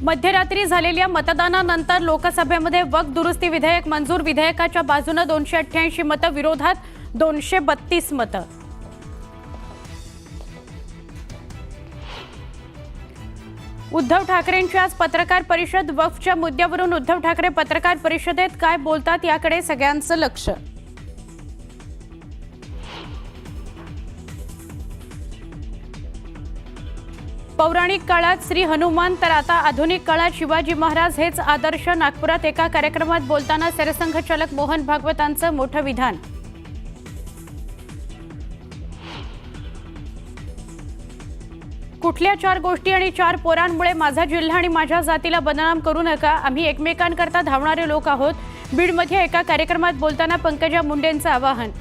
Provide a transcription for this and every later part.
मध्यरात्री झालेल्या मतदानानंतर लोकसभेमध्ये वक्फ दुरुस्ती विधेयक मंजूर। विधेयकाच्या बाजूने 288 मतं, विरोधात 232 मतं। उद्धव ठाकरेंची आज पत्रकार परिषद। वक्फच्या मुद्द्यावरून उद्धव ठाकरे पत्रकार परिषदेत काय बोलतात याकडे सगळ्यांचं लक्ष। पौराणिक काळात श्री हनुमान तर आता आधुनिक काळात शिवाजी महाराज हेच आदर्श। नागपुरात एका कार्यक्रमात बोलताना सरसंघचालक मोहन भागवतांचं मोठं विधान। कुठल्या 4 गोष्टी आणि 4 पोरांमुळे माझा जिल्हा आणि माझ्या जातीला बदनाम करू नका, आम्ही एकमेकांकरता धावणारे लोक आहोत। बीडमध्ये एका कार्यक्रमात बोलताना पंकजा मुंडेंचं आवाहन।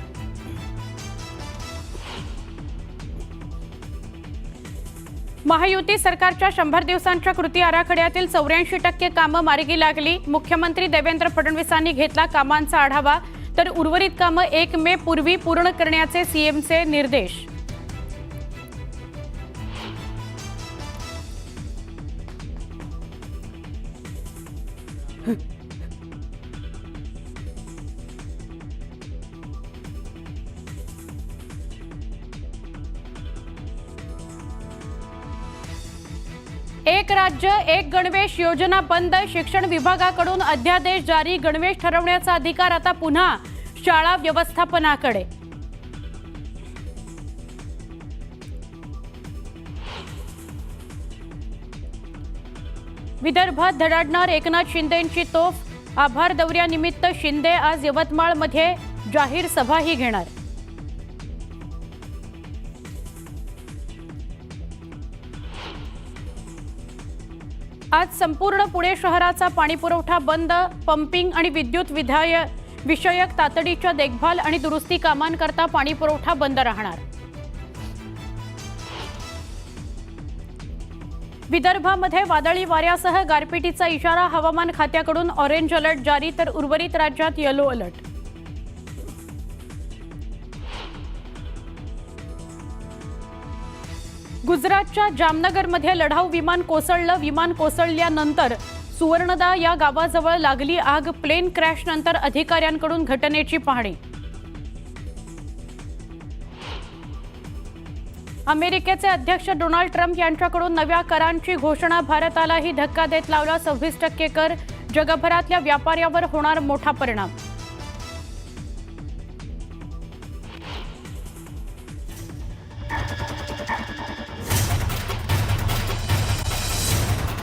महायुती सरकारच्या 100 दिवसांच्या कृती आराखड्यातील 84% कामं मार्गी लागली। मुख्यमंत्री देवेंद्र फडणवीसांनी घेतला कामांचा आढावा, तर उर्वरित कामं 1 मे पूर्वी पूर्ण करण्याचे सीएमचे निर्देश। एक राज्य एक गणवेश योजना बंद। शिक्षण विभागाकडून अध्यादेश जारी। गणवेश ठरवण्याचा अधिकार आता पुन्हा शाळा व्यवस्थापनाकडे। विदर्भात धडाडणार एकनाथ शिंदेंची तोफ। आभार दौऱ्यानिमित्त शिंदे आज यवतमाळमध्ये जाहीर सभाही घेणार। आज संपूर्ण पुणे शहराचा पाणीपुरवठा बंद। पंपिंग आणि विद्युत विषयक तातडीच्या देखभाल आणि दुरुस्ती कामांकरता पाणीपुरवठा बंद राहणार। विदर्भामध्ये वादळी वाऱ्यासह गारपिटीचा इशारा। हवामान खात्याकडून ऑरेंज अलर्ट जारी, तर उर्वरित राज्यात येलो अलर्ट। गुजरातच्या जामनगरमध्ये लढाऊ विमान कोसळलं। विमान कोसळल्यानंतर सुवर्णदा या गावाजवळ लागली आग। प्लेन क्रॅशनंतर अधिकाऱ्यांकडून घटनेची पाहणी। अमेरिकेचे अध्यक्ष डोनाल्ड ट्रम्प यांच्याकडून नव्या करांची घोषणा। भारतालाही धक्का देत लावला 26% कर। जगभरातल्या व्यापाऱ्यावर होणार मोठा परिणाम।